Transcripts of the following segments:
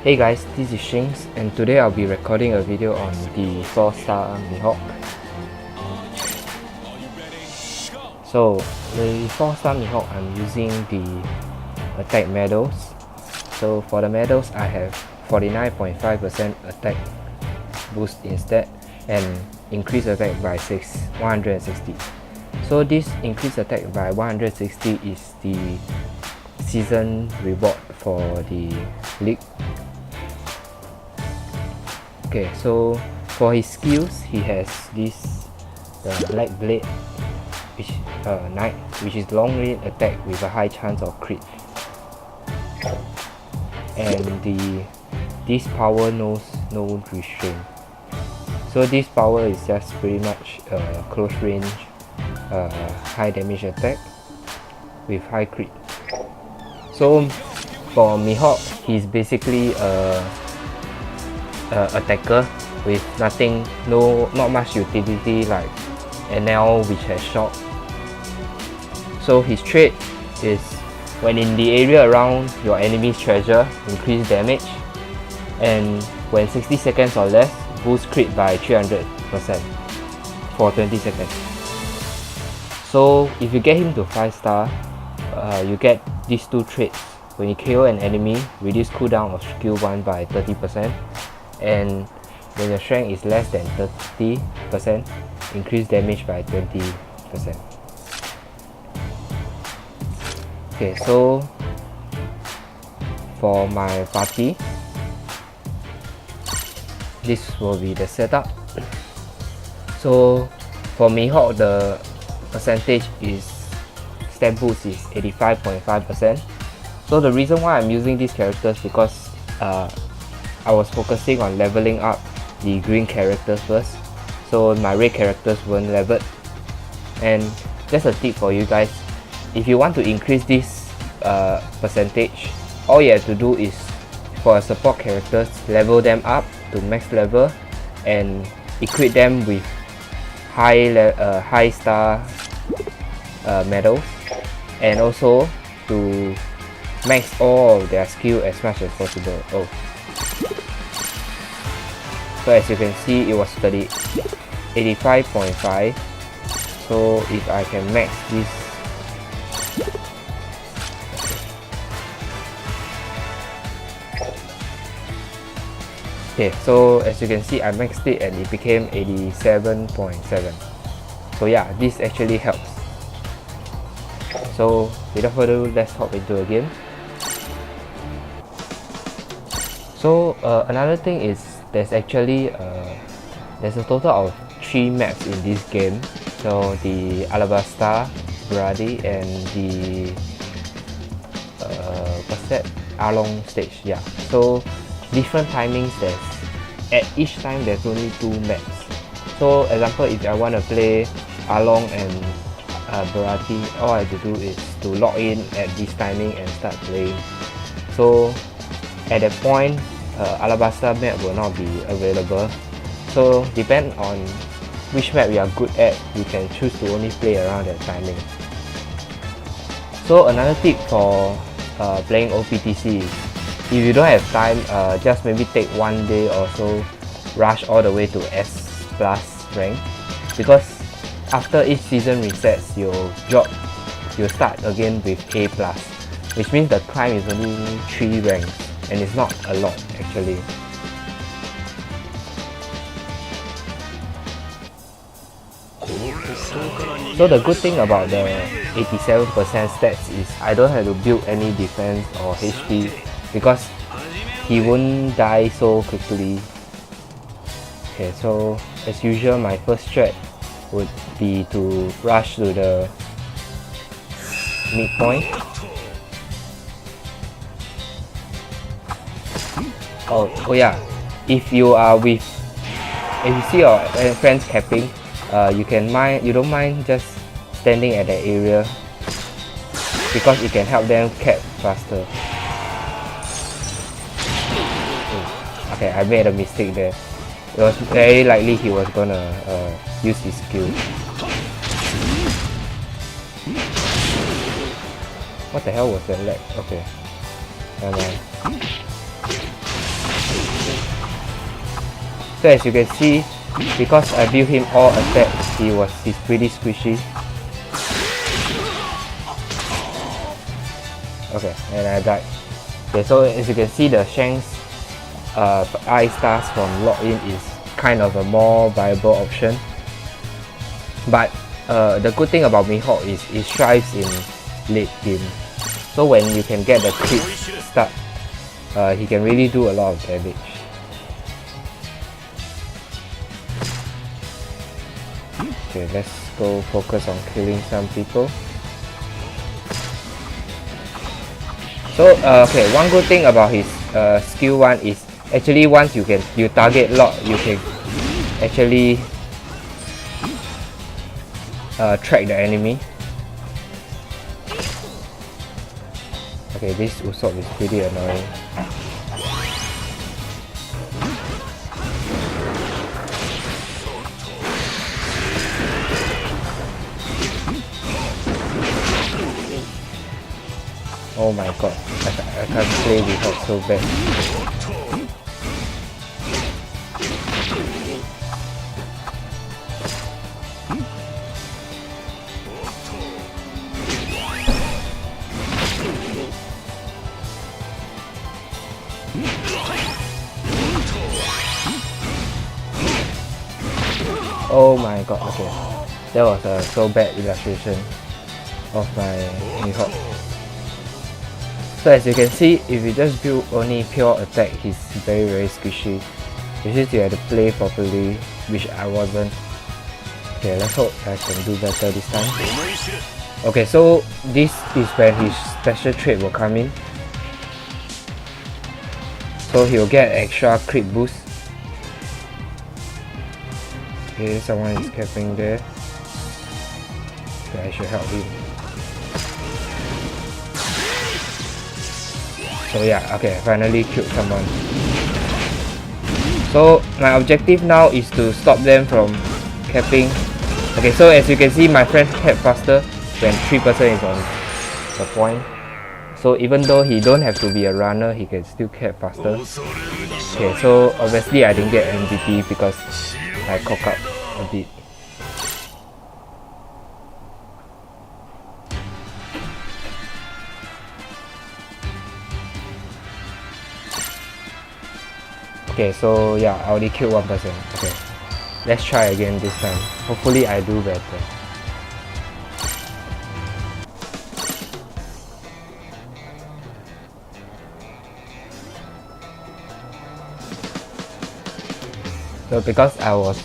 Hey guys, this is Shinx, and today I'll be recording a video on the 4-star Mihawk. So, the 4-star Mihawk, I'm using the attack medals. So for the medals, I have 49.5% attack boost instead, and increase attack by 160. So this increased attack by 160 is the season reward for the league. Okay, so for his skills, he has this light blade, which knight, which is long range attack with a high chance of crit, and this power knows no restraint. So this power is just pretty much close range, high damage attack with high crit. So for Mihawk, he's basically attacker with not much utility like NL, which has shock. So his trait is when in the area around your enemy's treasure, increase damage, and when 60 seconds or less, boost crit by 300% for 20 seconds. So if you get him to 5-star, you get these two traits. When you KO an enemy, reduce cooldown of skill 1 by 30%, and when your strength is less than 30%, increase damage by 20%. Okay, so for my party, this will be the setup. So for Mihawk, the percentage is stat boost is 85.5%. So the reason why I'm using these characters because I was focusing on leveling up the green characters first, so my red characters weren't leveled. And just a tip for you guys, if you want to increase this percentage, all you have to do is for a support characters, level them up to max level and equip them with high star medals, and also to max all of their skill as much as possible. So as you can see, it was 85.5. So if I can max this, okay, so as you can see, I maxed it and it became 87.7. So yeah, this actually helps. So without further ado, let's hop into a game. So another thing is there's actually there's a total of 3 maps in this game. So the Alabasta, Brady, and the what's that? Along stage. Yeah. So different timings. At each time there's only 2 maps. So example, if I want to play Along and Barati, all I have to do is to log in at this timing and start playing. So at that point, Alabasta map will not be available. So depend on which map you are good at, you can choose to only play around that timing. So another tip for playing OPTC is, if you don't have time, just maybe take 1 day or so, rush all the way to S+ rank, because after each season resets, you'll start again with A+, which means the climb is only 3 ranks, and it's not a lot actually. So the good thing about the 87% stats is I don't have to build any defense or HP, because he won't die so quickly. Okay, so as usual, my first strat would be to rush to the midpoint. Oh yeah, if you see your friends capping, you don't mind just standing at that area, because it can help them cap faster. Okay, I made a mistake there. It was very likely he was gonna use his skill. What the hell was that lag? Okay, never mind. So as you can see, because I built him all attacks, he's pretty squishy. Okay, and I died. Okay, so as you can see, the Shanks eye stars from login is kind of a more viable option. But the good thing about Mihawk is it thrives in late game. So when you can get the crit start, he can really do a lot of damage. Okay, let's go focus on killing some people. So okay, one good thing about his skill 1 is actually once you target lock, you can actually track the enemy. Okay, this Usopp is pretty annoying. Oh my god, I can't play Mihawk so bad. Oh my god, okay. That was a so bad illustration of my Mihawk. So as you can see, if you just build only pure attack, he's very squishy. You just have to play properly, which I wasn't. Okay, let's hope I can do better this time. Okay, so this is when his special trait will come in. So he'll get extra crit boost. Okay, someone is camping there. Okay, I should help him. So yeah, okay, finally killed someone. So my objective now is to stop them from capping. Okay, so as you can see, my friend cap faster when 3 person is on the point. So even though he don't have to be a runner, he can still cap faster. Okay, so obviously I didn't get MVP because I cock up a bit. Okay, so yeah, I only killed 1 person. Okay, let's try again this time. Hopefully I do better. So because I was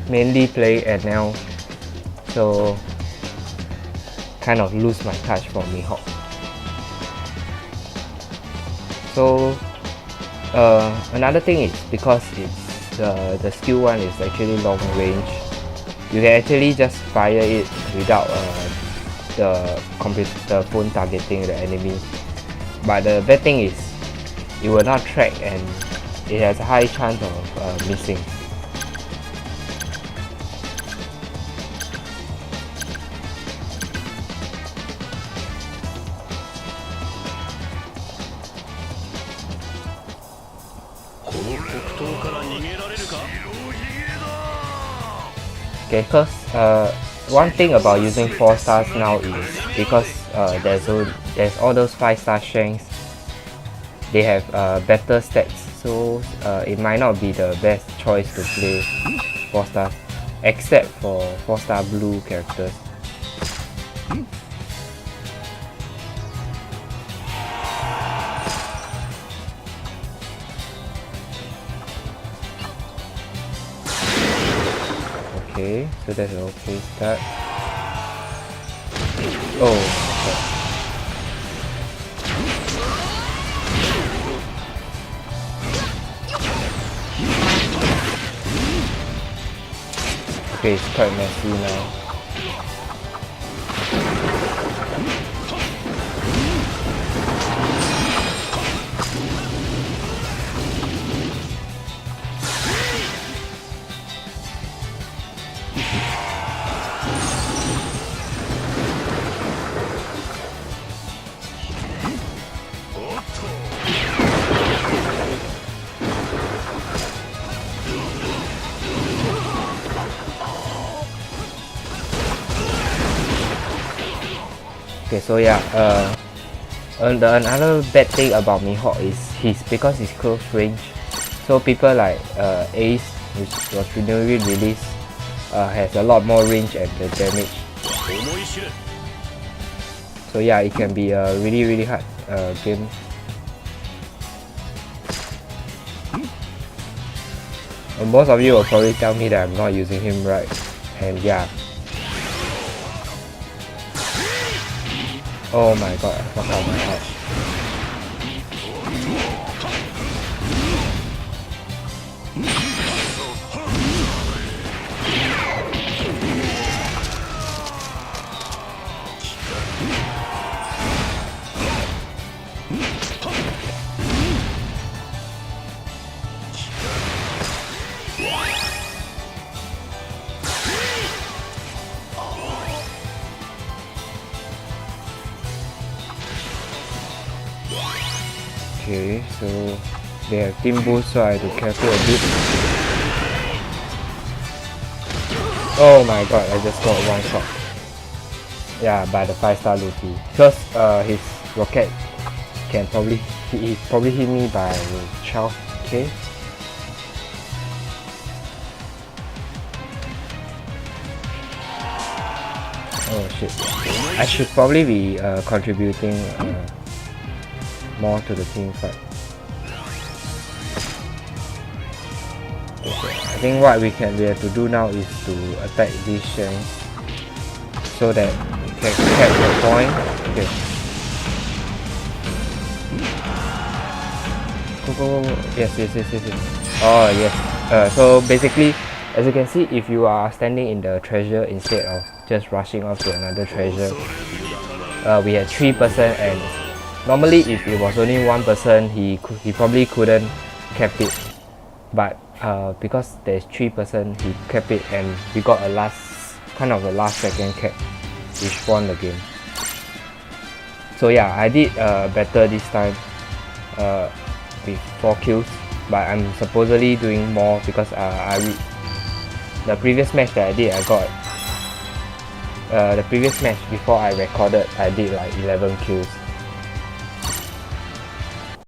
mainly playing NL, so kind of lose my touch for Mihawk. So another thing is because it's the skill 1 is actually long range, you can actually just fire it without the phone targeting the enemy. But the bad thing is it will not track and it has a high chance of missing. Okay, because one thing about using 4 stars now is because there's all those 5-star Shanks, they have better stats, so it might not be the best choice to play 4 stars, except for 4-star blue characters. Okay, so that's an okay start. Oh, okay, it's quite messy now. Okay, so yeah, another bad thing about Mihawk is because he's close range. So people like Ace, which was newly released, has a lot more range and the damage. So yeah, it can be a really hard game. And most of you will probably tell me that I'm not using him right, and yeah. Oh my god, I fucked up my heart. Okay, so they have team boost, so I have to careful a bit. Oh my god, I just got one shot. Yeah, by the 5-star Luffy. Because his rocket can probably hit me by 12k. Oh shit. I should probably be contributing more to the team fight. Okay. I think what we have to do now is to attack these shells so that we can catch the point. Okay. Go. Yes. Oh yes. So basically, as you can see, if you are standing in the treasure instead of just rushing off to another treasure, we had 3 person, and normally if it was only 1 person, he probably couldn't cap it, but because there's 3 person, he kept it, and we got a last second cap, which won the game. So yeah, I did better this time with 4 kills, but I'm supposedly doing more because the previous match that I did, I got the previous match before I recorded, I did like 11 kills.